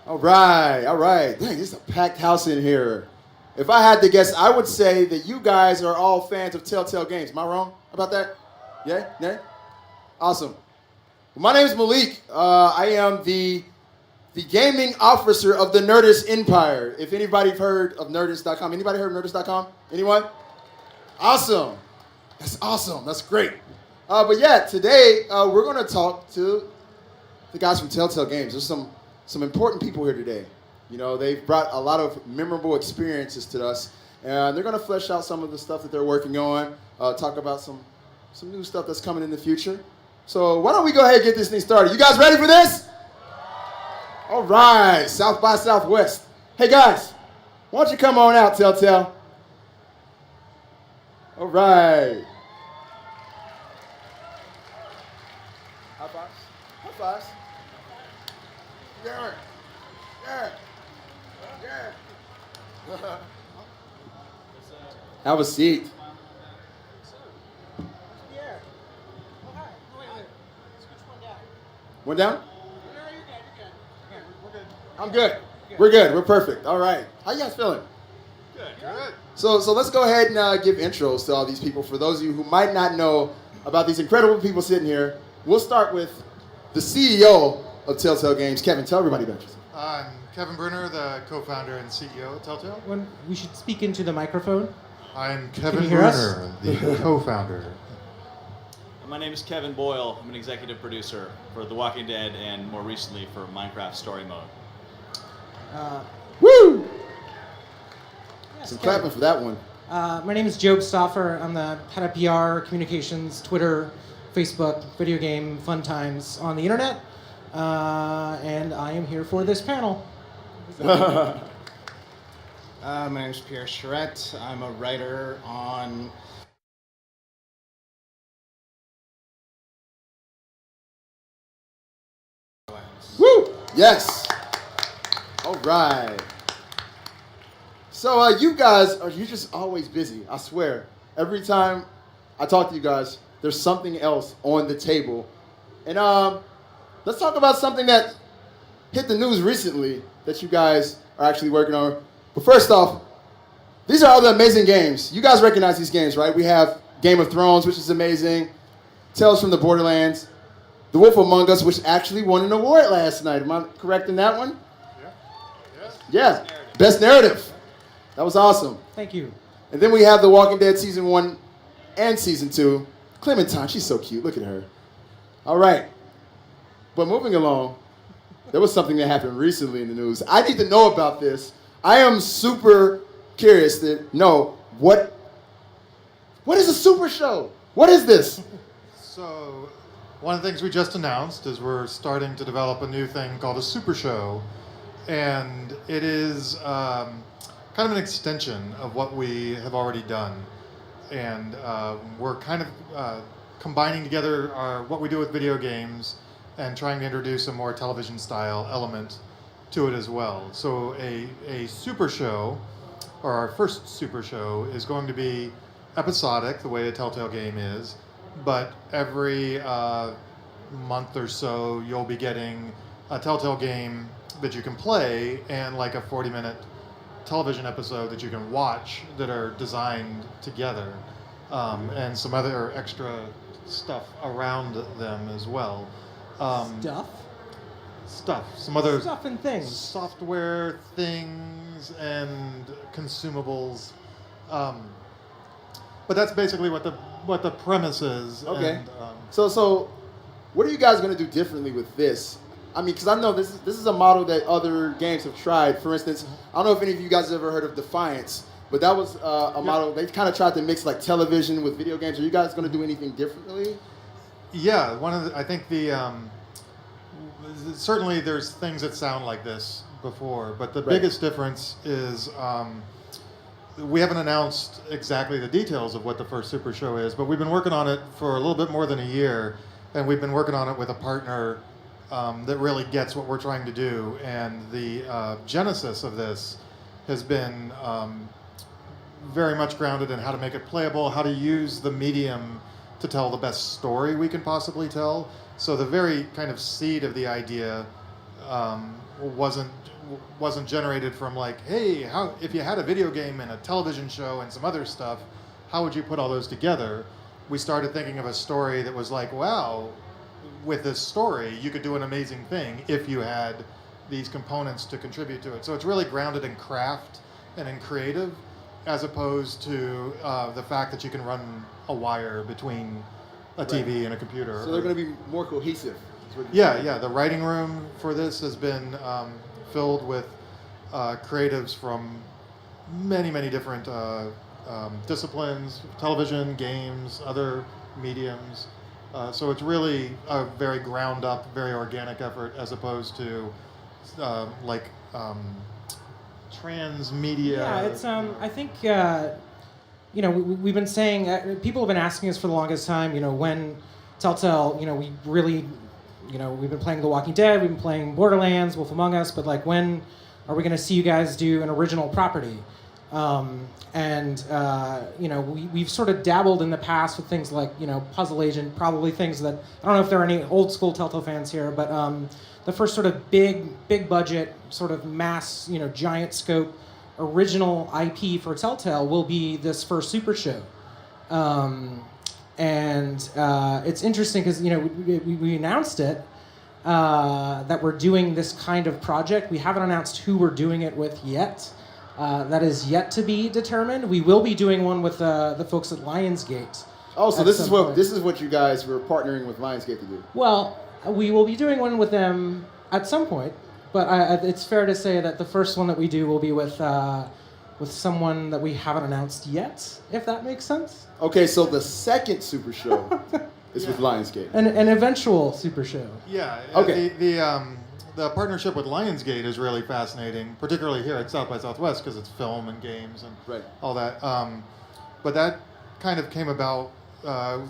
All right, all right. Dang, this is a packed house in here. If I had to guess, I would say that you guys are all fans of Telltale games. Am I wrong about that? Yeah? Yeah? Awesome. Well, my name is Malik. I am the gaming officer of the Nerdist Empire. If anybody's heard of Nerdist.com. Anybody heard of Nerdist.com? Anyone? Awesome. That's awesome. That's great. But yeah, today we're going to talk to the guys from Telltale Games. There's some important people here today. You know, they've brought a lot of memorable experiences to us, and they're going to flesh out some of the stuff that they're working on, talk about some new stuff that's coming in the future. So why don't we go ahead and get this thing started? You guys ready for this? All right, South by Southwest. Hey guys, why don't you come on out, Telltale? All right. High fives. High fives. Yeah. Yeah. Yeah. Have a seat. One down? I'm good. We're good. We're perfect. All right. How you guys feeling? Good. So let's go ahead and give intros to all these people. For those of you who might not know about these incredible people sitting here, we'll start with the CEO of Telltale Games. Kevin, tell everybody about yourself. I'm Kevin Brunner, the co-founder and CEO of Telltale. We should speak into the microphone. I'm Kevin you hear us? Brunner, the co-founder. My name is Kevin Boyle. I'm an executive producer for The Walking Dead and more recently for Minecraft Story Mode. Woo! Yes, Some Kevin. clapping for that one. My name is Job Stoffer. I'm the head of PR, communications, Twitter, Facebook, video game, fun times on the internet. And I am here for this panel. My name is Pierre Charette. I'm a writer on Woo! Yes. All right. So you guys you're just always busy. I swear. Every time I talk to you guys, there's something else on the table. And let's talk about something that hit the news recently that you guys are actually working on. But first off, these are all the amazing games. You guys recognize these games, right? We have Game of Thrones, which is amazing. Tales from the Borderlands. The Wolf Among Us, which actually won an award last night. Am I correct in that one? Yeah. Best narrative. That was awesome. Thank you. And then we have The Walking Dead Season 1 and Season 2. Clementine, she's so cute. Look at her. All right. But moving along, there was something that happened recently in the news. I need to know about this. I am super curious to know what is a super show? What is this? So, one of the things we just announced is we're starting to develop a new thing called a super show. And it is kind of an extension of what we have already done. And we're kind of combining together what we do with video games and trying to introduce a more television style element to it as well. So a super show, or our first super show, is going to be episodic, the way a Telltale game is, but every month or so you'll be getting a Telltale game that you can play and like a 40-minute television episode that you can watch that are designed together, and some other extra stuff around them as well. Some other Stuff and things. software things and consumables. But that's basically what the premise is. Okay. And, So what are you guys going to do differently with this? I mean, because I know this is a model that other games have tried. For instance, I don't know if any of you guys have ever heard of Defiance, but that was a model. They kind of tried to mix like television with video games. Are you guys going to do anything differently? Yeah, I think certainly there's things that sound like this before, but the biggest difference is we haven't announced exactly the details of what the first super show is, but we've been working on it for a little bit more than a year, and we've been working on it with a partner that really gets what we're trying to do. And the genesis of this has been very much grounded in how to make it playable, how to use the medium to tell the best story we can possibly tell. So the very kind of seed of the idea wasn't generated from like, hey, how if you had a video game and a television show and some other stuff, how would you put all those together? We started thinking of a story that was like, wow, with this story, you could do an amazing thing if you had these components to contribute to it. So it's really grounded in craft and in creative, as opposed to the fact that you can run a wire between a TV and a computer. So they're going to be more cohesive. Yeah. The writing room for this has been filled with creatives from many different disciplines, television, games, other mediums. So it's really a very ground up, very organic effort, as opposed to transmedia. Yeah, it's I think we've been saying people have been asking us for the longest time. When Telltale, we really, we've been playing The Walking Dead, we've been playing Borderlands, Wolf Among Us, but like when are we going to see you guys do an original property? We've sort of dabbled in the past with things like, Puzzle Agent, probably things that, I don't know if there are any old school Telltale fans here, but the first sort of big budget, sort of mass, giant scope, original IP for Telltale will be this first Super Show. It's interesting because, we announced it, that we're doing this kind of project. We haven't announced who we're doing it with yet. That is yet to be determined. We will be doing one with the folks at Lionsgate. Oh, so this is what you guys were partnering with Lionsgate to do. Well, we will be doing one with them at some point, but it's fair to say that the first one that we do will be with someone that we haven't announced yet, if that makes sense. Okay, so the second Super Show is with Lionsgate. An eventual Super Show. Yeah. Okay. The partnership with Lionsgate is really fascinating, particularly here at South by Southwest, because it's film and games and all that. But that kind of came about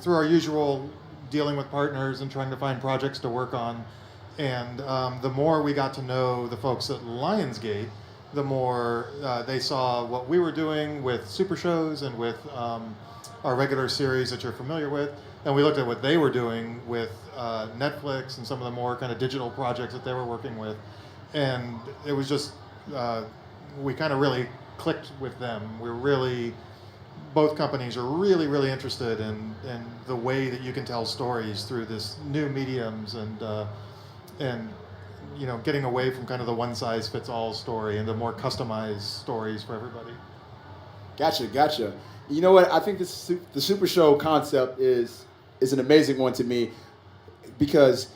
through our usual dealing with partners and trying to find projects to work on. And the more we got to know the folks at Lionsgate, the more they saw what we were doing with Super Shows and with our regular series that you're familiar with. And we looked at what they were doing with Netflix and some of the more kind of digital projects that they were working with. And it was just, we kind of really clicked with them. Both companies are really interested in the way that you can tell stories through this new mediums and getting away from kind of the one-size-fits-all story and the more customized stories for everybody. Gotcha. You know what? I think the Super Show concept is an amazing one to me because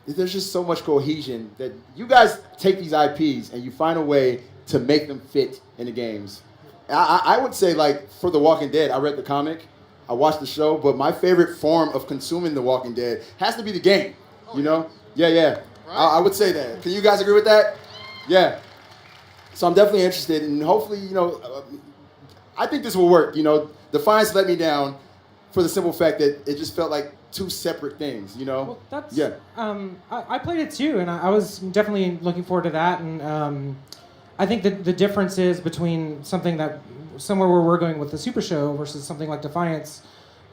there's just so much cohesion that you guys take these IPs and you find a way to make them fit in the games. I would say, like, for The Walking Dead, I read the comic, I watched the show, but my favorite form of consuming The Walking Dead has to be the game, Yeah. Right. I would say that. Can you guys agree with that? Yeah. So I'm definitely interested, and hopefully, I think this will work. Defiance let me down for the simple fact that it just felt like two separate things, Well, I played it too, and I was definitely looking forward to that. And I think that the difference is between somewhere where we're going with the Super Show versus something like Defiance.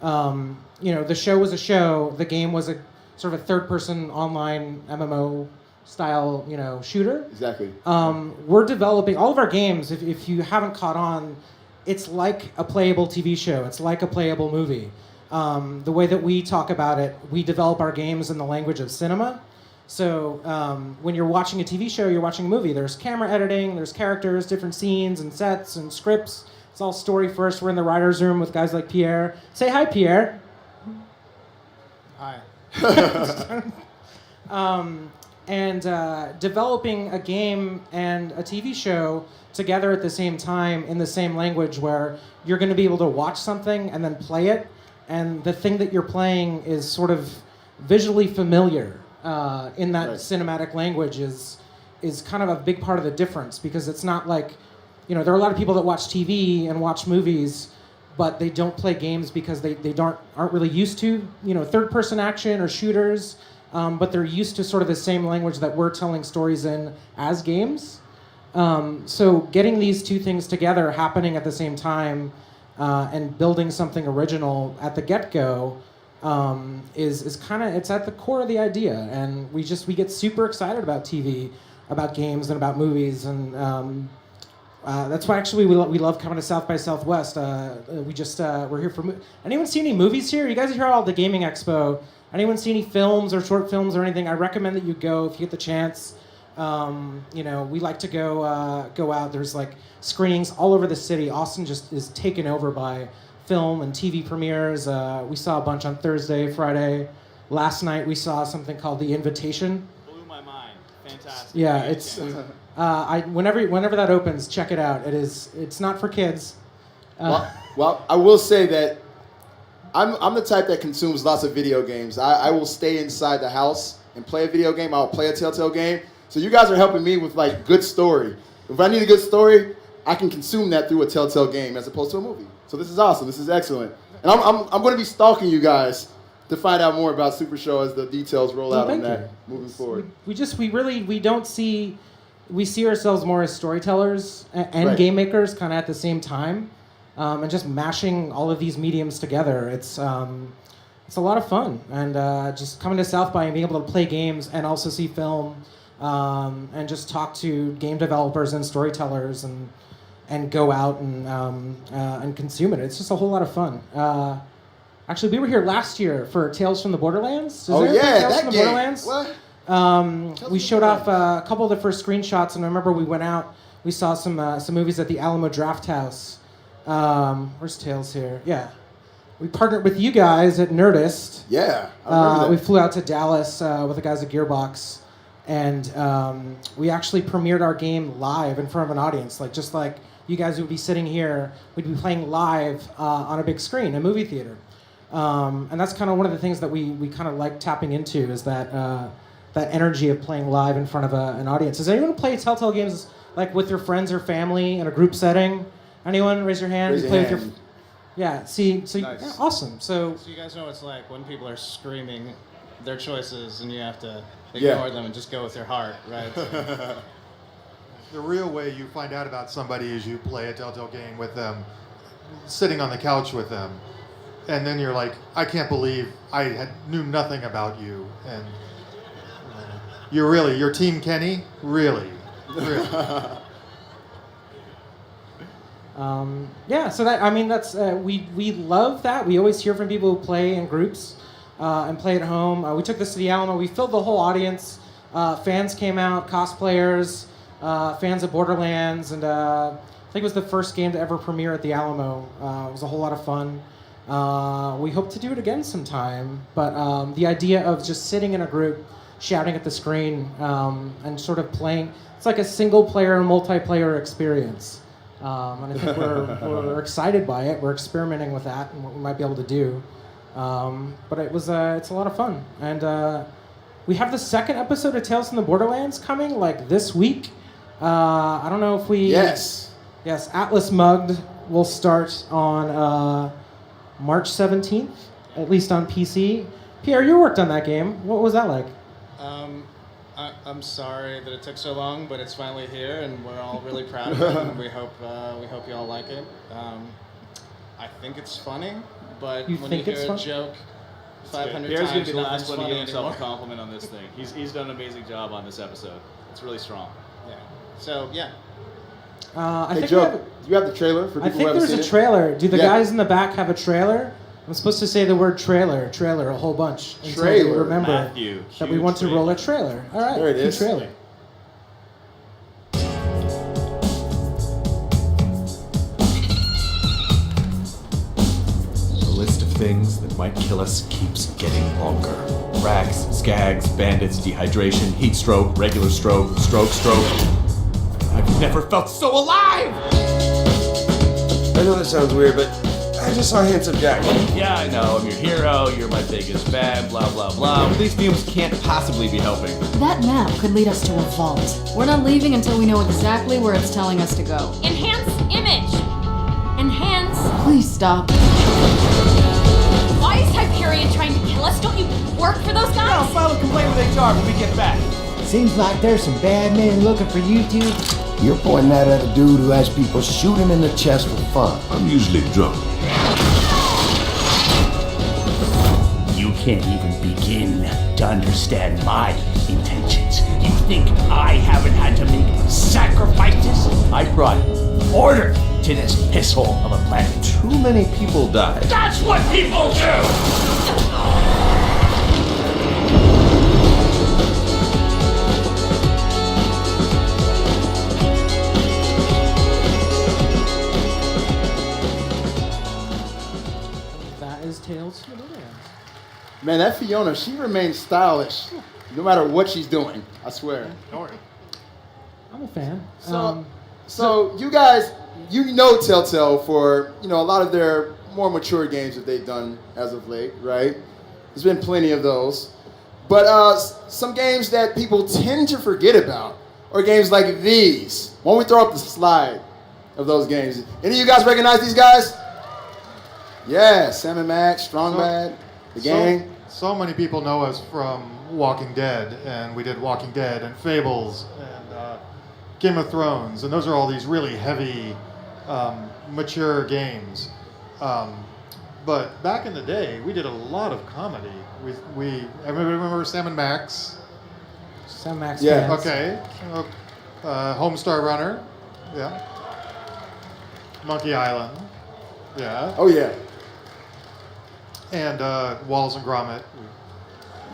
The show was a show. The game was a sort of a third-person online MMO style, shooter. Exactly. We're developing all of our games. If you haven't caught on, it's like a playable TV show. It's like a playable movie. The way that we talk about it, we develop our games in the language of cinema. So when you're watching a TV show, you're watching a movie. There's camera editing, there's characters, different scenes and sets and scripts. It's all story first. We're in the writer's room with guys like Pierre. Say hi, Pierre. Hi. Developing a game and a TV show together at the same time in the same language where you're going to be able to watch something and then play it, and the thing that you're playing is sort of visually familiar in that cinematic language is kind of a big part of the difference, because it's not like, there are a lot of people that watch TV and watch movies, but they don't play games because they aren't really used to, third-person action or shooters, but they're used to sort of the same language that we're telling stories in as games. So getting these two things together, happening at the same time, and building something original at the get-go, is kind of, it's at the core of the idea, and we get super excited about TV, about games, and about movies, and that's why actually we love coming to South by Southwest. We're here for anyone see any movies here? You guys are here all at the Gaming Expo. Anyone see any films or short films or anything? I recommend that you go if you get the chance. We like to go out. There's like screenings all over the city. Austin just is taken over by film and TV premieres. We saw a bunch on Thursday, Friday. Last night we saw something called The Invitation. Blew my mind. Fantastic. Yeah, it's whenever that opens, check it out. It's not for kids. Well, I will say that I'm the type that consumes lots of video games. I will stay inside the house and play a video game. I'll play a Telltale game. So you guys are helping me with like good story. If I need a good story, I can consume that through a Telltale game as opposed to a movie. So this is awesome. This is excellent. And I'm going to be stalking you guys to find out more about Super Show as the details roll out on that moving forward. We see ourselves more as storytellers and Right. game makers kind of at the same time, and just mashing all of these mediums together. It's a lot of fun, and just coming to South by and being able to play games and also see film, and just talk to game developers and storytellers and go out and consume it. It's just a whole lot of fun. Actually, we were here last year for Tales from the Borderlands. Does anyone play Tales from the Borderlands? What? We showed off a couple of the first screenshots, and I remember we went out. We saw some movies at the Alamo Draft House. Where's Tales here? Yeah, we partnered with you guys at Nerdist. Yeah, I remember that. We flew out to Dallas with the guys at Gearbox, and we actually premiered our game live in front of an audience, just like you guys would be sitting here. We'd be playing live on a big screen, a movie theater, and that's kind of one of the things that we kind of like tapping into is that energy of playing live in front of an audience. Does anyone play Telltale games like with your friends or family in a group setting? Anyone? Raise your hand. Raise You your play hand. with your yeah. See, so Nice. yeah, awesome. So So you guys know what it's like when people are screaming their choices and you have to Yeah. ignore them and just go with your heart, right? The real way you find out about somebody is you play a Telltale game with them, sitting on the couch with them, and then you're like, I can't believe I knew nothing about you, and you're Team Kenny, really. Yeah, so that's we love that. We always hear from people who play in groups and play at home. We took this to the Alamo. We filled the whole audience. Fans came out, cosplayers, fans of Borderlands, and I think it was the first game to ever premiere at the Alamo. It was a whole lot of fun. We hope to do it again sometime, but the idea of just sitting in a group, shouting at the screen, and sort of playing, it's like a single-player and multiplayer experience. And I think we're excited by it. We're experimenting with that and what we might be able to do. But it's a lot of fun. And we have the second episode of Tales from the Borderlands coming this week. I don't know if we... Yes. Yes, Atlas Mugged will start on March 17th, at least on PC. Pierre, you worked on that game. What was that like? I'm sorry that it took so long, but it's finally here, and we're all really proud of it. And we hope you all like it. I think it's funny, but You when think you it's hear fun? a joke 500 Pierre's times, gonna be the last nothing's one to funny give himself a anymore. compliment on this thing. He's done an amazing job on this episode. It's really strong. Yeah. So yeah. I Hey, think Joe, we have, do you have the trailer for people I who think haven't there's seen a it? trailer. Do the Yeah. guys in the back have a trailer? I'm supposed to say the word trailer a whole bunch. Until we Trailer. remember Matthew, that we huge want to roll a trailer. trailer. All right, There it cue is. trailer. The list of things that might kill us keeps getting longer. Racks, skags, bandits, dehydration, heat stroke, regular stroke, stroke. I've never felt so alive! I know that sounds weird, but I just saw Handsome Jack. Yeah, I know, I'm your hero, you're my biggest fan, blah blah blah. But these fumes can't possibly be helping. That map could lead us to a vault. We're not leaving until we know exactly where it's telling us to go. Enhance image. Enhance. Please stop. Why is Hyperion trying to kill us? Don't you work for those guys? I'll file a complaint with HR when we get back. Seems like there's some bad men looking for you two. You're pointing that at a dude who has people shoot him in the chest for fun. I'm usually drunk. You can't even begin to understand my intentions. You think I haven't had to make sacrifices? I brought order to this pisshole of a planet. Too many people died. That's what people do! That is Tales from the Borderlands. Man, that Fiona, she remains stylish no matter what she's doing. I swear. Don't worry. I'm a fan. So you guys, you know Telltale for a lot of their more mature games that they've done as of late, right? There's been plenty of those, but some games that people tend to forget about are games like these. Why don't we throw up the slide of those games? Any of you guys recognize these guys? Yeah, Sam and Max, Strong Bad, the gang. So many people know us from Walking Dead, and we did Walking Dead and Fables and Game of Thrones, and those are all these really heavy, mature games. But back in the day, we did a lot of comedy. Everybody remember Sam and Max? Sam Max. Yeah. fans. Okay. Homestar Runner. Yeah. Monkey Island. Yeah. Oh yeah. And Wallace and Gromit.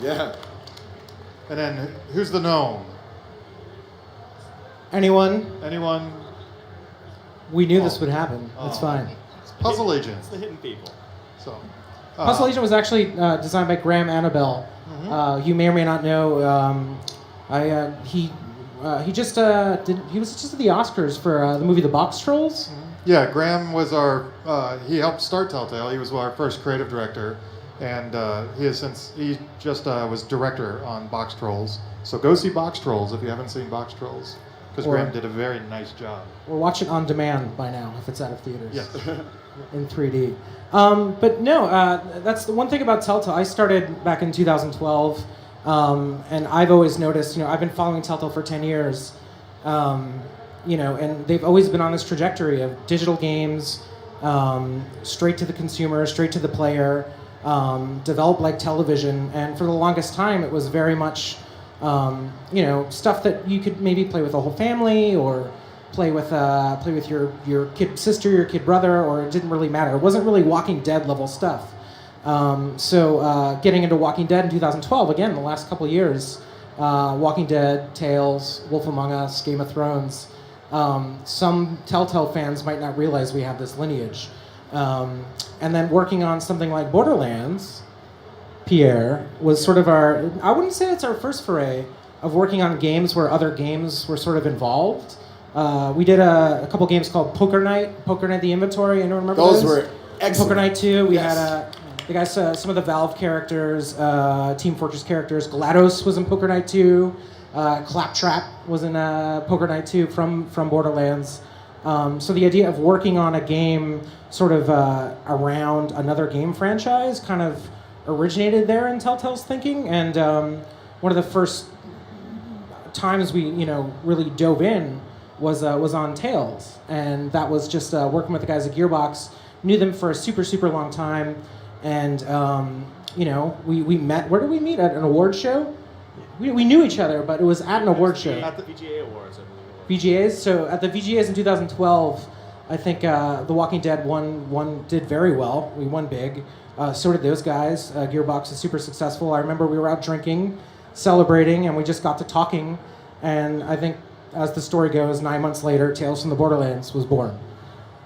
Yeah. And then who's the gnome? Anyone? Anyone? We knew this would happen. It's fine. Puzzle Agent. It's the hidden people. So. Puzzle Agent was actually designed by Graham Annabelle. You may or may not know. He just he was just at the Oscars for the movie The Box Trolls. Yeah, Graham was he helped start Telltale. He was our first creative director, and he just was director on Box Trolls. So go see Box Trolls if you haven't seen Box Trolls, because Graham did a very nice job. Or watch it on demand by now if it's out of theaters. Yes. In 3D. But no, that's the one thing about Telltale. I started back in 2012, and I've always noticed, I've been following Telltale for 10 years. And they've always been on this trajectory of digital games, straight to the consumer, straight to the player, developed like television. And for the longest time, it was very much, stuff that you could maybe play with a whole family or play with your kid sister, your kid brother, or it didn't really matter. It wasn't really Walking Dead level stuff. So getting into Walking Dead in 2012, again, the last couple of years, Walking Dead, Tales, Wolf Among Us, Game of Thrones. Some Telltale fans might not realize we have this lineage. And then working on something like Borderlands, Pierre, was sort of I wouldn't say it's our first foray of working on games where other games were sort of involved. We did a couple games called Poker Night the Inventory. Anyone remember those? Those were excellent. Poker Night 2. We Yes. had the guys, some of the Valve characters, Team Fortress characters. GLaDOS was in Poker Night 2. Claptrap was in Poker Night 2 from Borderlands. So the idea of working on a game sort of around another game franchise kind of originated there in Telltale's thinking. And one of the first times we really dove in was on Tales, and that was just working with the guys at Gearbox. Knew them for a super long time, and we met. Where did we meet? At an award show. We knew each other, but it was at an award show. At the VGA Awards, I believe it was. VGAs. So at the VGAs in 2012, I think The Walking Dead one did very well. We won big. So did those guys. Gearbox is super successful. I remember we were out drinking, celebrating, and we just got to talking. And I think, as the story goes, 9 months later, Tales from the Borderlands was born.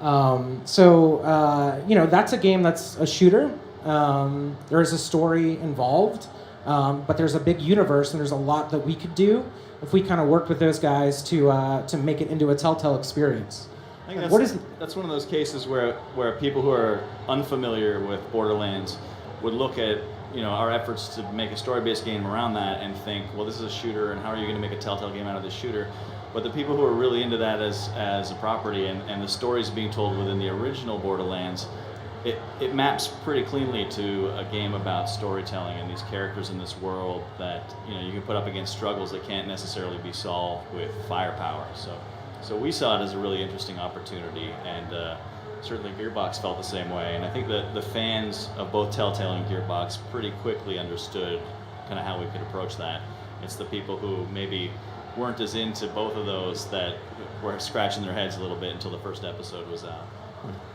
That's a game that's a shooter. There is a story involved. But there's a big universe, and there's a lot that we could do if we kind of worked with those guys to make it into a Telltale experience. I think that's one of those cases where people who are unfamiliar with Borderlands would look at our efforts to make a story-based game around that and think, well, this is a shooter, and how are you going to make a Telltale game out of this shooter? But the people who are really into that as a property and the stories being told within the original Borderlands, it maps pretty cleanly to a game about storytelling and these characters in this world that you can put up against struggles that can't necessarily be solved with firepower. So we saw it as a really interesting opportunity and certainly Gearbox felt the same way. And I think that the fans of both Telltale and Gearbox pretty quickly understood kind of how we could approach that. It's the people who maybe weren't as into both of those that were scratching their heads a little bit until the first episode was out.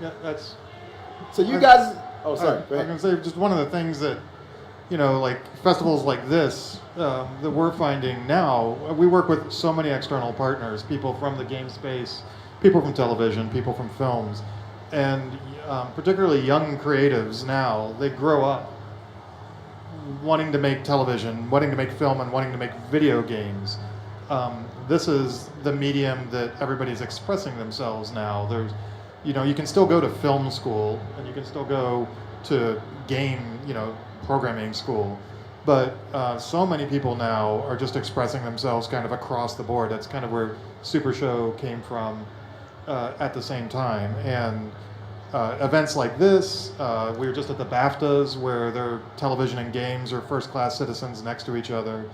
Yeah, that's. So you guys. Oh, sorry. I'm going to say just one of the things that, like festivals like this that we're finding now. We work with so many external partners, people from the game space, people from television, people from films, and particularly young creatives now. They grow up wanting to make television, wanting to make film, and wanting to make video games. This is the medium that everybody's expressing themselves now. There's, you can still go to film school and you can still go to game, programming school, but so many people now are just expressing themselves kind of across the board. That's kind of where Super Show came from at the same time. And events like this, we were just at the BAFTAs where their television and games are first-class citizens next to each other.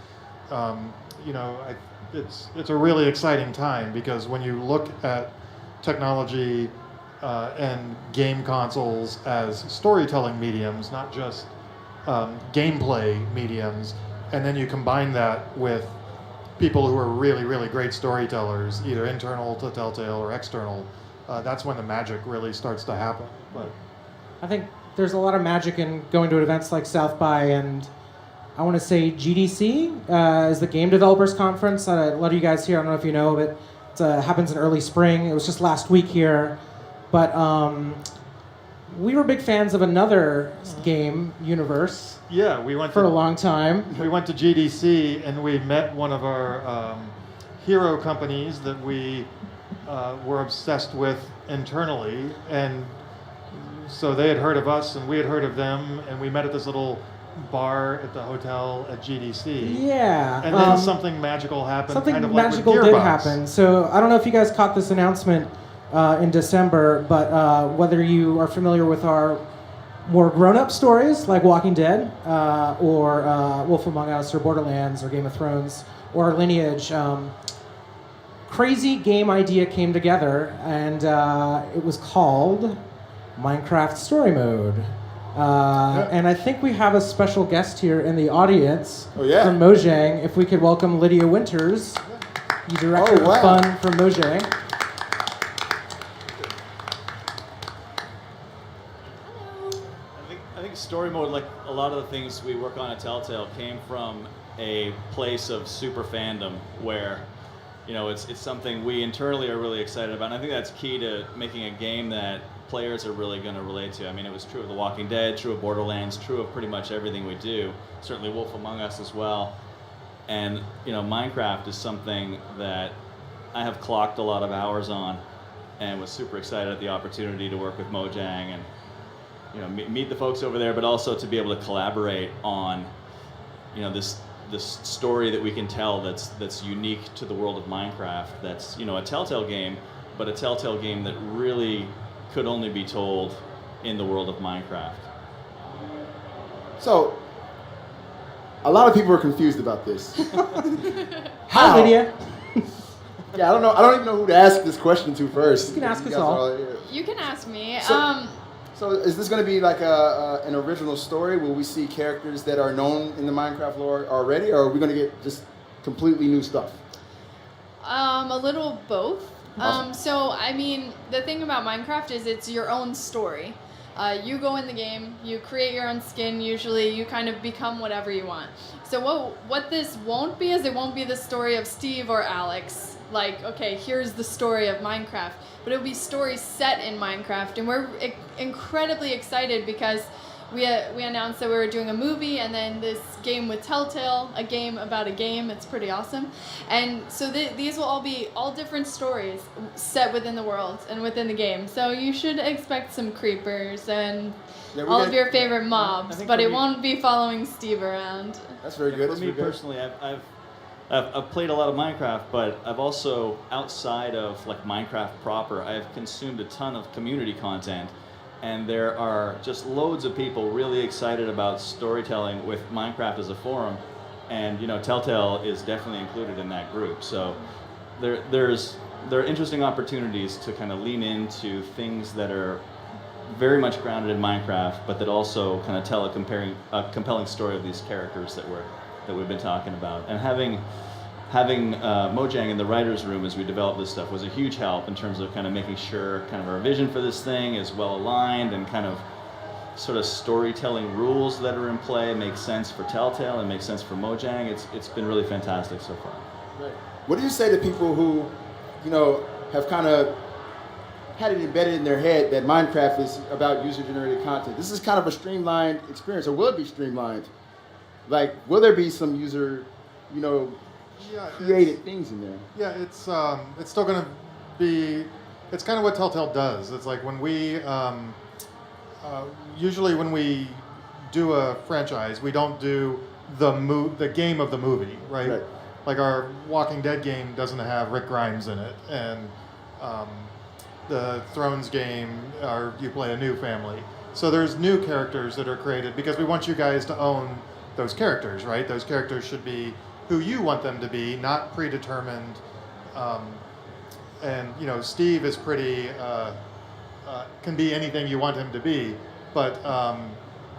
It's a really exciting time because when you look at technology and game consoles as storytelling mediums, not just gameplay mediums, and then you combine that with people who are really, really great storytellers, either internal to Telltale or external, that's when the magic really starts to happen. But I think there's a lot of magic in going to events like South by, and I want to say GDC is the Game Developers Conference. A lot of you guys here, I don't know if you know, but it happens in early spring. It was just last week here. But we were big fans of another game universe. Yeah, we went for a long time. We went to GDC and we met one of our hero companies that we were obsessed with internally, and so they had heard of us and we had heard of them, and we met at this little bar at the hotel at GDC. Yeah. And then something magical happened. Something kind of like magical with did Gearbox. happen. So I don't know if you guys caught this announcement in December, but whether you are familiar with our more grown-up stories like Walking Dead or Wolf Among Us or Borderlands or Game of Thrones or Lineage, crazy game idea came together, and it was called Minecraft Story Mode. And I think we have a special guest here in the audience from Mojang. If we could welcome Lydia Winters, the director of fun for Mojang. I think story mode, like a lot of the things we work on at Telltale, came from a place of super fandom where, it's something we internally are really excited about. And I think that's key to making a game that players are really going to relate to. I mean, it was true of The Walking Dead, true of Borderlands, true of pretty much everything we do. Certainly Wolf Among Us as well. And, Minecraft is something that I have clocked a lot of hours on and was super excited at the opportunity to work with Mojang and, meet the folks over there, but also to be able to collaborate on, this story that we can tell that's unique to the world of Minecraft. That's, a Telltale game, but a Telltale game that really could only be told in the world of Minecraft. So, a lot of people are confused about this. Hi, Lydia. Yeah, I don't know. I don't even know who to ask this question to first. You can ask us all. You can ask me. So is this going to be like an original story? Will we see characters that are known in the Minecraft lore already, or are we going to get just completely new stuff? A little both. Awesome. So, I mean, the thing about Minecraft is it's your own story. You go in the game, you create your own skin, usually you kind of become whatever you want. So what this won't be is it won't be the story of Steve or Alex. Like, okay, here's the story of Minecraft. But it'll be stories set in Minecraft. And we're incredibly excited because we announced that we were doing a movie and then this game with Telltale, a game about a game. It's pretty awesome. And so these will all be all different stories set within the world and within the game. So you should expect some creepers and all of your favorite mobs, but it won't be following Steve around. That's very good. For me personally, I've played a lot of Minecraft, but I've also, outside of like Minecraft proper, I've consumed a ton of community content. And there are just loads of people really excited about storytelling with Minecraft as a forum. And, Telltale is definitely included in that group. So there are interesting opportunities to kind of lean into things that are very much grounded in Minecraft, but that also kind of tell a compelling story of these characters that we've been talking about. And having Mojang in the writers' room as we develop this stuff was a huge help in terms of kind of making sure kind of our vision for this thing is well aligned, and kind of sort of storytelling rules that are in play make sense for Telltale and make sense for Mojang. It's been really fantastic so far. Right. What do you say to people who, have kind of had it embedded in their head that Minecraft is about user-generated content? This is kind of a streamlined experience, or will it be streamlined? Like, will there be some user, created things in there? Yeah, it's still going to be. It's kind of what Telltale does. It's like when we usually when we do a franchise, we don't do the game of the movie, right? Like our Walking Dead game doesn't have Rick Grimes in it, and the Thrones game, you play a new family. So there's new characters that are created because we want you guys to own those characters, right? Those characters should be who you want them to be, not predetermined. And Steve is pretty can be anything you want him to be, but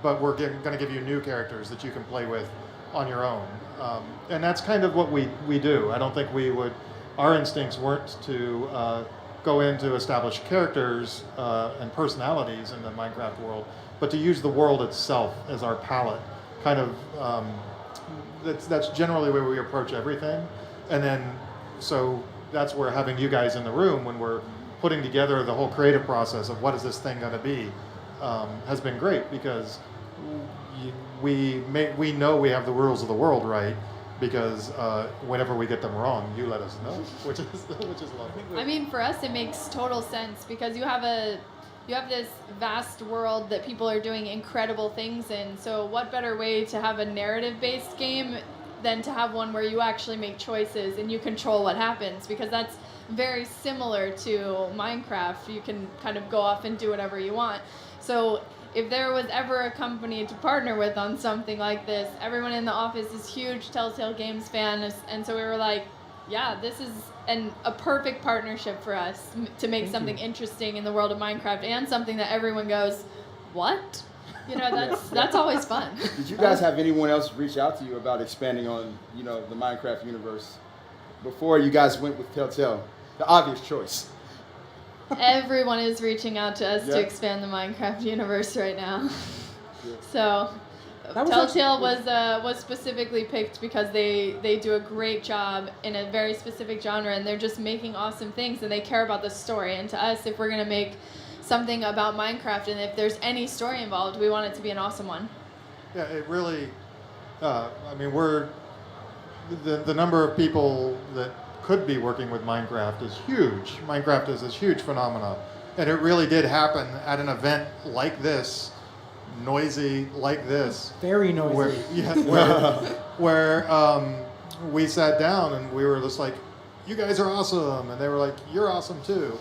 we're going to give you new characters that you can play with on your own, and that's kind of what we do. I don't think our instincts weren't to go in to establish characters and personalities in the Minecraft world, but to use the world itself as our palette. Kind of that's generally where we approach everything, and then so that's where having you guys in the room when we're putting together the whole creative process of what is this thing going to be has been great, because we know we have the rules of the world right, because whenever we get them wrong, you let us know, which is lovely. I mean, for us, it makes total sense because you have this vast world that people are doing incredible things in. So what better way to have a narrative-based game than to have one where you actually make choices and you control what happens, because that's very similar to Minecraft. You can kind of go off and do whatever you want. So if there was ever a company to partner with on something like this, everyone in the office is huge Telltale Games fans, and so we were like, yeah, this is a perfect partnership for us to make something interesting in the world of Minecraft, and something that everyone goes, what? That's always fun. Did you guys have anyone else reach out to you about expanding on, the Minecraft universe before you guys went with Telltale? The obvious choice. Everyone is reaching out to us to expand the Minecraft universe right now. So Telltale was specifically picked because they do a great job in a very specific genre, and they're just making awesome things, and they care about the story. And to us, if we're going to make something about Minecraft, and if there's any story involved, we want it to be an awesome one. Yeah, it really, we're, the number of people that could be working with Minecraft is huge. Minecraft is this huge phenomenon. And it really did happen at an event like this, noisy like this. Very noisy. Where we sat down and we were just like, you guys are awesome. And they were like, you're awesome too.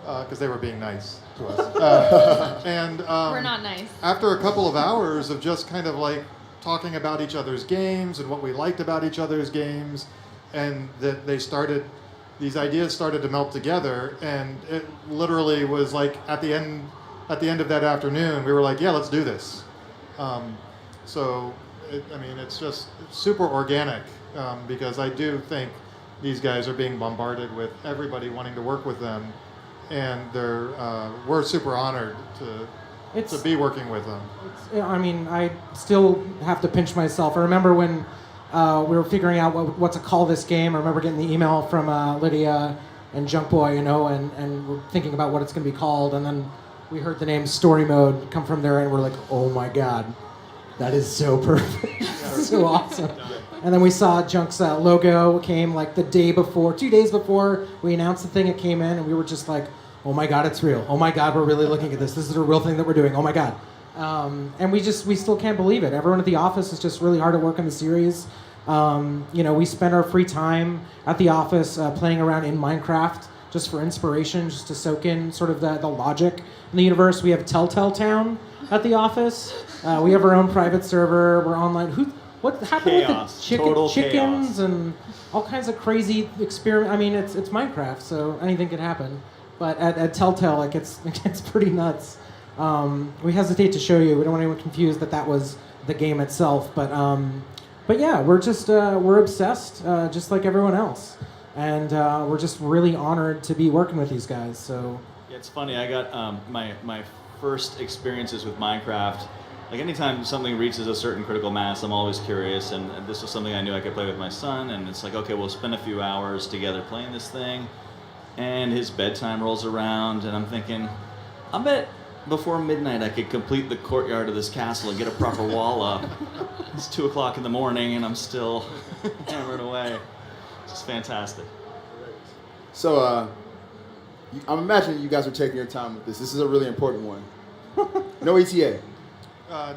Because they were being nice to us. We're not nice. After a couple of hours of just kind of like talking about each other's games and what we liked about each other's games, and that these ideas started to melt together, and it literally was like at the end of that afternoon, we were like, yeah, let's do this. It's just super organic, because I do think these guys are being bombarded with everybody wanting to work with them, and we're super honored to be working with them. I still have to pinch myself. I remember when we were figuring out what to call this game. I remember getting the email from Lydia and Junk Boy, and we're thinking about what it's going to be called, and then we heard the name Story Mode come from there, and we're like, oh my god, that is so perfect. So awesome. And then we saw Junk's logo came like 2 days before we announced the thing. It came in, and we were just like, oh my god, it's real. Oh my god, we're really looking at this. This is a real thing that we're doing. Oh my god. And we still can't believe it. Everyone at the office is just really hard at work on the series. We spend our free time at the office playing around in Minecraft just for inspiration, just to soak in sort of the logic in the universe. We have Telltale Town at the office. We have our own private server. We're online. what happened Chaos. with the Total chickens chaos. and all kinds of crazy experiment? I mean, it's Minecraft, so anything could happen. But at Telltale, it gets pretty nuts. We hesitate to show you. We don't want anyone confused that was the game itself. But yeah, we're obsessed, just like everyone else, and we're just really honored to be working with these guys. So Yeah, it's funny. I got my first experiences with Minecraft. Like anytime something reaches a certain critical mass, I'm always curious, and this was something I knew I could play with my son. And it's like, okay, we'll spend a few hours together playing this thing, and his bedtime rolls around, and I'm thinking, I bet before midnight I could complete the courtyard of this castle and get a proper wall up. It's 2 o'clock in the morning, and I'm still hammering away. It's just fantastic. So, I'm imagining you guys are taking your time with this. This is a really important one. No ETA.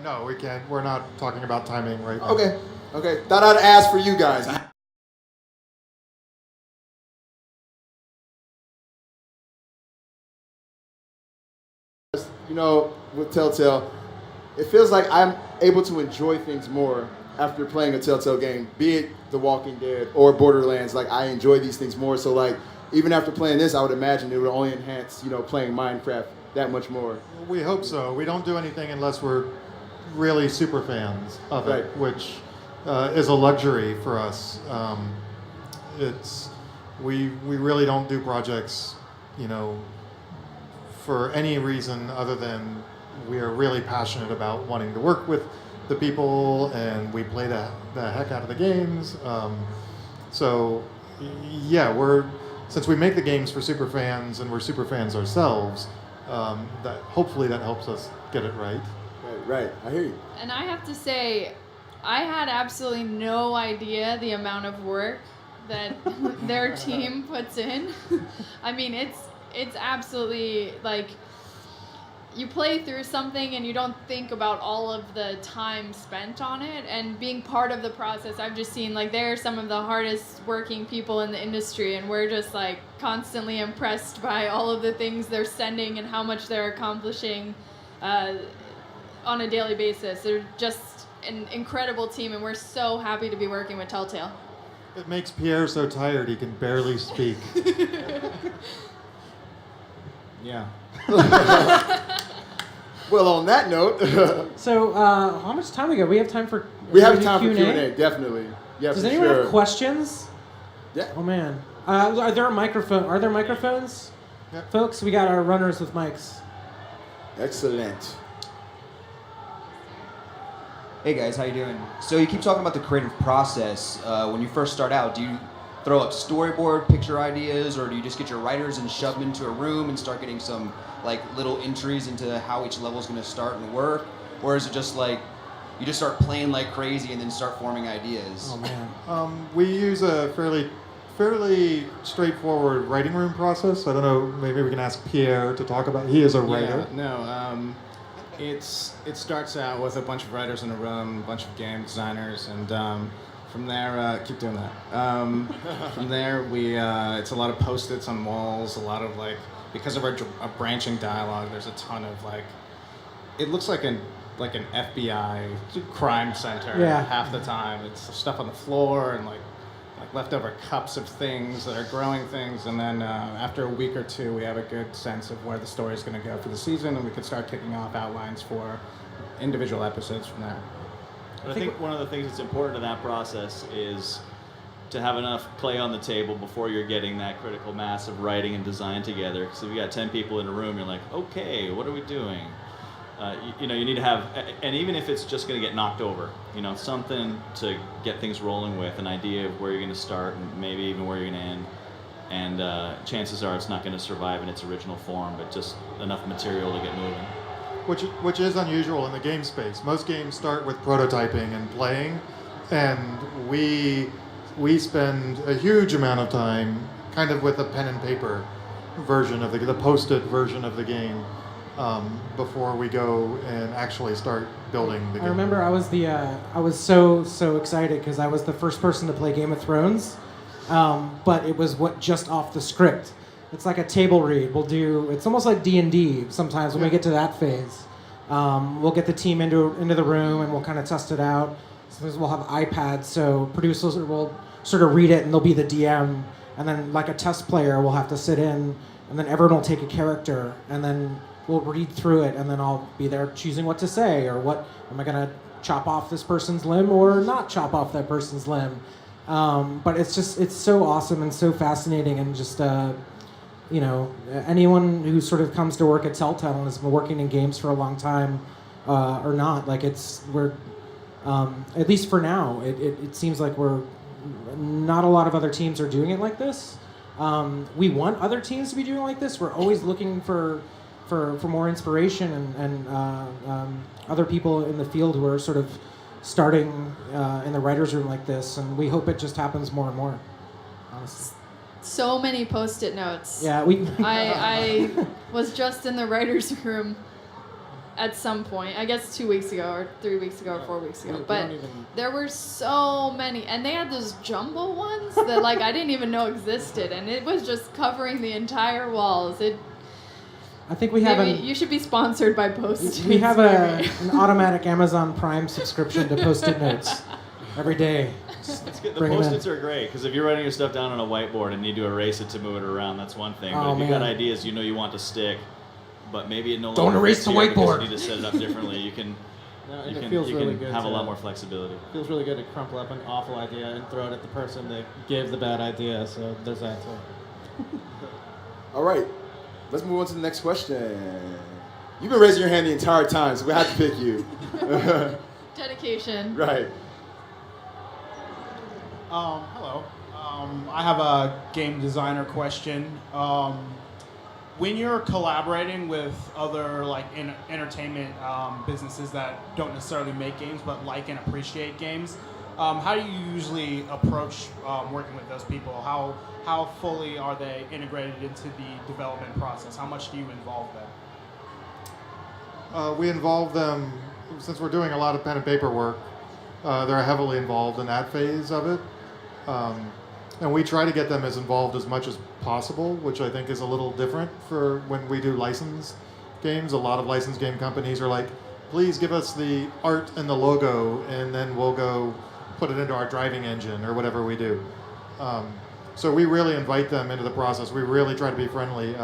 No, we can't. We're not talking about timing right now. Okay. Thought I'd ask for you guys. You know, with Telltale, it feels like I'm able to enjoy things more after playing a Telltale game, be it The Walking Dead or Borderlands. Like, I enjoy these things more. So, like, even after playing this, I would imagine it would only enhance, playing Minecraft that much more. We hope so. We don't do anything unless we're really super fans of it, which is a luxury for us. We really don't do projects, for any reason other than we are really passionate about wanting to work with the people, and we play the heck out of the games. Since we make the games for super fans and we're super fans ourselves, that hopefully that helps us get it right. Right. I hear you. And I have to say, I had absolutely no idea the amount of work that their team puts in. I mean, it's absolutely like you play through something and you don't think about all of the time spent on it, and being part of the process, I've just seen like they're some of the hardest working people in the industry, and we're just like constantly impressed by all of the things they're sending and how much they're accomplishing on a daily basis. They're just an incredible team, and we're so happy to be working with Telltale. It makes Pierre so tired he can barely speak. Yeah. Well, on that note, so how much time we got? We have time for we have time for Q&A, definitely. Yeah, Does for anyone sure. have questions? Yeah. Oh man, are there microphones? Yep. Folks, we got our runners with mics. Excellent. Hey guys, how you doing? So you keep talking about the creative process. When you first start out, do you throw up storyboard picture ideas, or do you just get your writers and shove them into a room and start getting some like little entries into how each level is going to start and work? Or is it just like you just start playing like crazy and then start forming ideas? Oh man. We use a fairly straightforward writing room process. I don't know, maybe we can ask Pierre to talk about. He is a writer. It starts out with a bunch of writers in a room, a bunch of game designers, and from there, keep doing that. From there, it's a lot of Post-its on walls, a lot of like, because of our branching dialogue, there's a ton of like, it looks like an FBI crime center half the time. It's stuff on the floor and like leftover cups of things that are growing things, and then after a week or two, we have a good sense of where the story is going to go for the season, and we can start kicking off outlines for individual episodes from there. But I think one of the things that's important to that process is to have enough play on the table before you're getting that critical mass of writing and design together. Because if you got 10 people in a room, you're like, okay, what are we doing? You need to have, and even if it's just going to get knocked over, something to get things rolling with, an idea of where you're going to start and maybe even where you're going to end. And chances are it's not going to survive in its original form, but just enough material to get moving. Which is unusual in the game space. Most games start with prototyping and playing, and we spend a huge amount of time kind of with a pen and paper version of the Post-it version of the game before we go and actually start building the game. I remember I was so excited because I was the first person to play Game of Thrones, but it was just off the script. It's like a table read. It's almost like D&D sometimes when we get to that phase. We'll get the team into the room and we'll kind of test it out. sometimes we'll have iPads, so producers will sort of read it and they'll be the DM, and then like a test player will have to sit in, and then everyone will take a character, and then we'll read through it, and then I'll be there choosing what to say, or what am I gonna chop off this person's limb or not chop off that person's limb. But it's so awesome and so fascinating, and just anyone who sort of comes to work at Telltale and has been working in games for a long time or not, like we're at least for now, it seems like we're not a lot of other teams are doing it like this. We want other teams to be doing it like this. We're always looking for more inspiration and other people in the field who are sort of starting in the writer's room like this, and we hope it just happens more and more, honestly. So many Post-it notes. Yeah, I was just in the writer's room at some point, I guess 2 weeks ago, or 3 weeks ago, or 4 weeks ago. But there were so many, and they had those jumbo ones that like I didn't even know existed, and it was just covering the entire walls. I think we have you should be sponsored by Post-it. We have an automatic Amazon Prime subscription to Post-it notes every day. That's good. The Post-its are great, because if you're writing your stuff down on a whiteboard and need to erase it to move it around, that's one thing. But if you've got ideas you want to stick, but maybe it no longer don't erase the whiteboard. You need to set it up differently. You can have a lot more flexibility. It feels really good to crumple up an awful idea and throw it at the person that gave the bad idea. So there's that too. All right, let's move on to the next question. You've been raising your hand the entire time, so we have to pick you. Dedication. Right. Hello. I have a game designer question. When you're collaborating with other entertainment businesses that don't necessarily make games but like and appreciate games, how do you usually approach working with those people? How fully are they integrated into the development process? How much do you involve them? We involve them, since we're doing a lot of pen and paper work, they're heavily involved in that phase of it. And we try to get them as involved as much as possible, which I think is a little different for when we do licensed games. A lot of licensed game companies are like, please give us the art and the logo, and then we'll go put it into our driving engine or whatever we do. So we really invite them into the process. We really try to be friendly.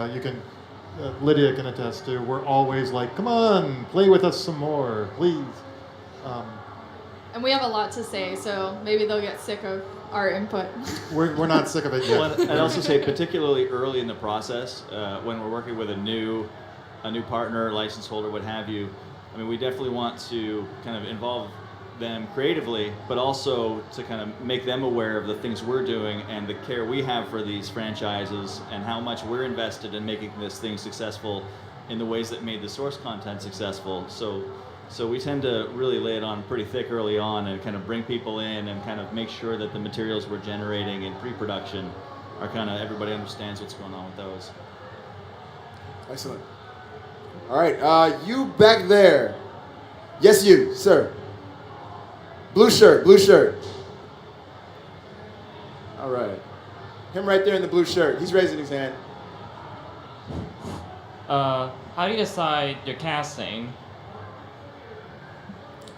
Lydia can attest to, we're always like, come on, play with us some more, please. And we have a lot to say, so maybe they'll get sick of our input. We're not sick of it yet. Well, I'd also say, particularly early in the process, when we're working with a new partner, license holder, what have you, I mean, we definitely want to kind of involve them creatively, but also to kind of make them aware of the things we're doing and the care we have for these franchises and how much we're invested in making this thing successful in the ways that made the source content successful. So we tend to really lay it on pretty thick early on and kind of bring people in and kind of make sure that the materials we're generating in pre-production are kind of, everybody understands what's going on with those. Excellent. All right, you back there. Yes, you, sir. Blue shirt. All right. Him right there in the blue shirt. He's raising his hand. How do you decide your casting?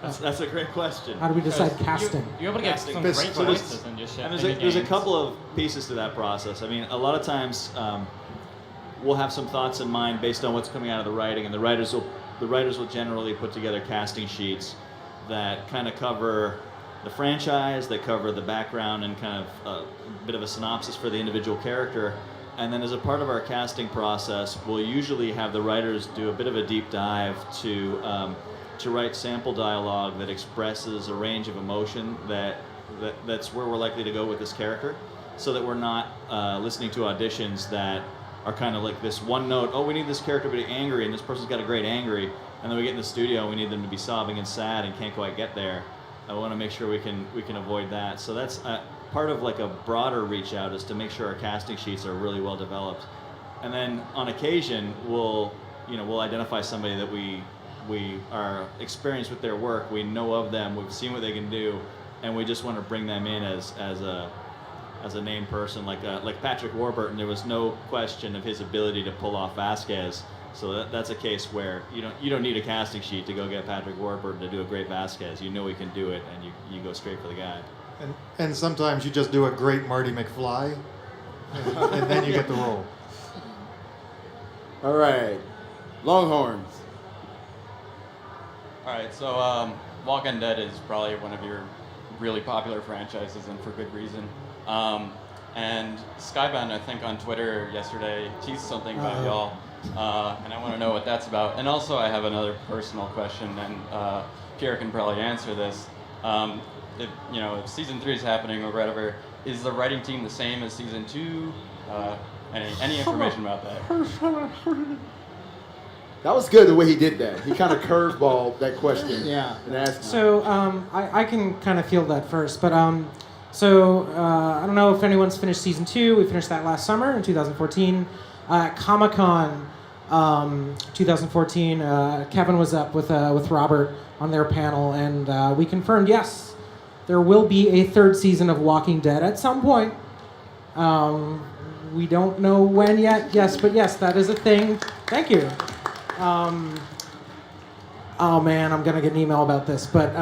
That's a great question. How do we decide casting? You're able to get some great voices and just shit. There's a couple of pieces to that process. I mean, a lot of times we'll have some thoughts in mind based on what's coming out of the writing, and the writers will generally put together casting sheets that kind of cover the franchise, that cover the background and kind of a bit of a synopsis for the individual character. And then as a part of our casting process, we'll usually have the writers do a bit of a deep dive to write sample dialogue that expresses a range of emotion that's where we're likely to go with this character, so that we're not listening to auditions that are kind of like this one note, oh, we need this character to be angry, and this person's got a great angry, and then we get in the studio and we need them to be sobbing and sad and can't quite get there. I want to make sure we can avoid that. So that's part of like a broader reach out, is to make sure our casting sheets are really well developed. And then on occasion, we'll identify somebody that we are experienced with their work, we know of them, we've seen what they can do, and we just want to bring them in as a named person, like Patrick Warburton. There was no question of his ability to pull off Vasquez, So that's a case where you don't need a casting sheet to go get Patrick Warburton to do a great Vasquez. You know he can do it, and you go straight for the guy. And sometimes you just do a great Marty McFly, and then you get the role. All right, Longhorns. All right, so Walking Dead is probably one of your really popular franchises, and for good reason. And Skybound, I think on Twitter yesterday, teased something about y'all, and I want to know what that's about. And also, I have another personal question, and Pierre can probably answer this. If season 3 is happening or whatever, is the writing team the same as season 2? Any information about that? That was good the way he did that. He kind of curveballed that question. Yeah. And asked. So I can kind of field that first, but I don't know if anyone's finished season 2. We finished that last summer in 2014. Comic-Con 2014. Kevin was up with Robert on their panel, and we confirmed yes, there will be a 3rd season of Walking Dead at some point. We don't know when yet. Yes, but yes, that is a thing. Thank you. Oh man, I'm gonna get an email about this, but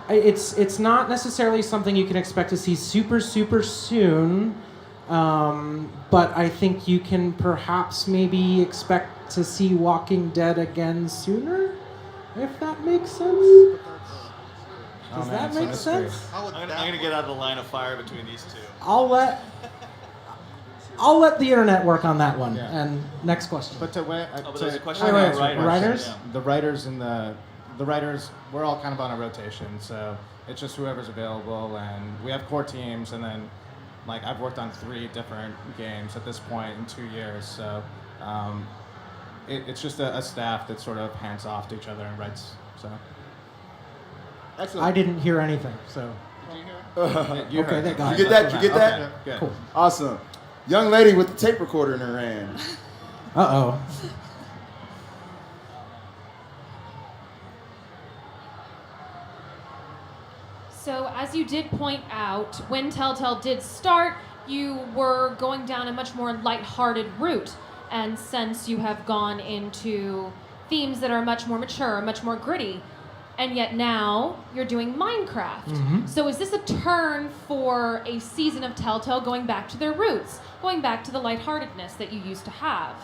it's not necessarily something you can expect to see super soon, but I think you can perhaps maybe expect to see Walking Dead again sooner, if that makes sense. Does that make sense? I'm gonna get out of the line of fire between these two. I'll let the internet work on that one. Yeah. And next question. But there's a question about writers. Yeah. The writers and the writers, we're all kind of on a rotation, so it's just whoever's available, and we have core teams, and then like I've worked on 3 different games at this point in 2 years, so it's just a staff that sort of hands off to each other and writes. So. Excellent. I didn't hear anything, so. You okay, that got you get that? You get that? Okay, good. Cool. Awesome. Young lady with the tape recorder in her hand. Uh-oh. So, as you did point out, when Telltale did start, you were going down a much more lighthearted route. And since you have gone into themes that are much more mature, much more gritty, and yet now you're doing Minecraft. Mm-hmm. So is this a turn for a season of Telltale going back to their roots, going back to the lightheartedness that you used to have?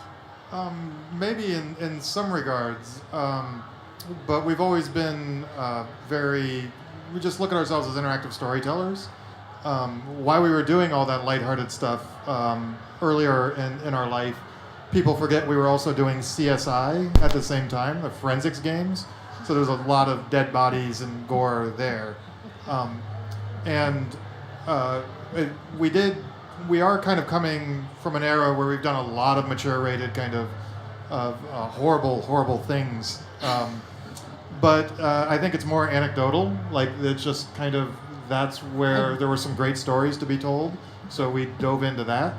Maybe in some regards, but we've always been we just look at ourselves as interactive storytellers. While we were doing all that lighthearted stuff earlier in our life, people forget we were also doing CSI at the same time, the forensics games. So there's a lot of dead bodies and gore there. We are kind of coming from an era where we've done a lot of mature rated kind of horrible things. But I think it's more anecdotal. Like it's just kind of, that's where there were some great stories to be told. So we dove into that.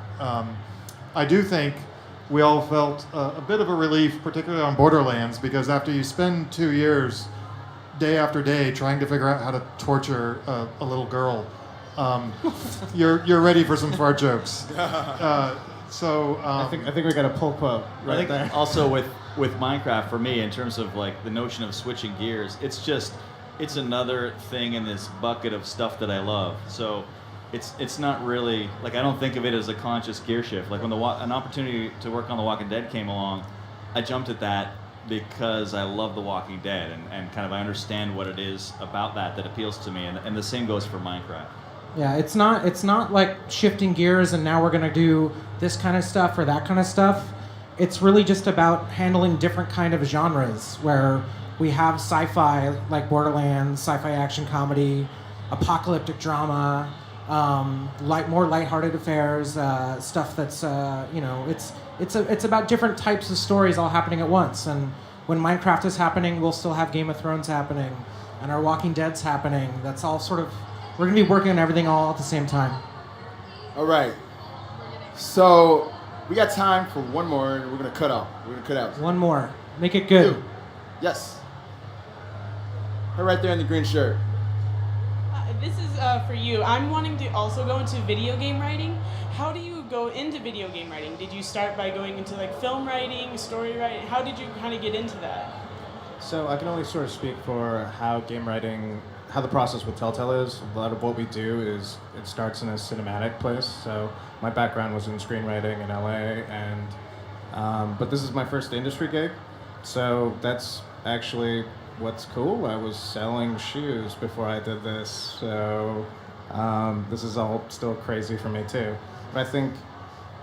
I do think we all felt a bit of a relief, particularly on Borderlands, because after you spend 2 years, day after day, trying to figure out how to torture a little girl, you're ready for some fart jokes. I think we got a pull quote right there. Also with Minecraft, for me, in terms of like the notion of switching gears, it's another thing in this bucket of stuff that I love. So. It's not really, like, I don't think of it as a conscious gear shift. Like when an opportunity to work on The Walking Dead came along, I jumped at that because I love The Walking Dead and kind of I understand what it is about that appeals to me, and the same goes for Minecraft. Yeah, it's not like shifting gears and now we're gonna do this kind of stuff or that kind of stuff. It's really just about handling different kind of genres where we have sci-fi like Borderlands, sci-fi action comedy, apocalyptic drama, more lighthearted affairs, stuff that's it's about different types of stories all happening at once. And when Minecraft is happening, we'll still have Game of Thrones happening, and our Walking Dead's happening. That's all sort of, we're gonna be working on everything all at the same time. All right. So we got time for one more, and we're gonna cut out. One more. Make it good. Yes. Her right there in the green shirt. this is for you. I'm wanting to also go into video game writing. How do you go into video game writing? Did you start by going into like film writing, story writing? How did you kind of get into that? So I can only sort of speak for how game writing, how the process with Telltale is. A lot of what we do is it starts in a cinematic place. So my background was in screenwriting in LA, and but this is my first industry gig. So that's actually what's cool. I was selling shoes before I did this, so this is all still crazy for me too. But I think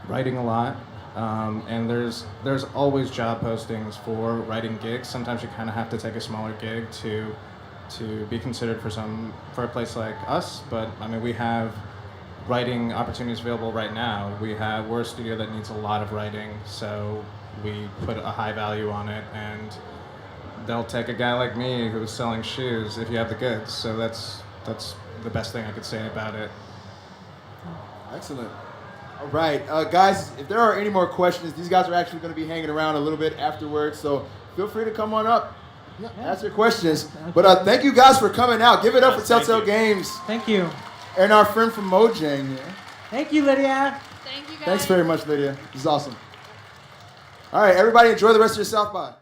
writing a lot, and there's always job postings for writing gigs. Sometimes you kind of have to take a smaller gig to be considered for a place like us. But I mean, we have writing opportunities available right now. We're a studio that needs a lot of writing, so we put a high value on it, and they'll take a guy like me who's selling shoes if you have the goods. So that's the best thing I could say about it. Excellent. All right, guys, if there are any more questions, these guys are actually going to be hanging around a little bit afterwards, so feel free to come on up, ask your questions. But thank you guys for coming out. Give it up for Telltale Games. Thank you. And our friend from Mojang here. Thank you, Lydia. Thank you, guys. Thanks very much, Lydia. This is awesome. All right, everybody enjoy the rest of your South by.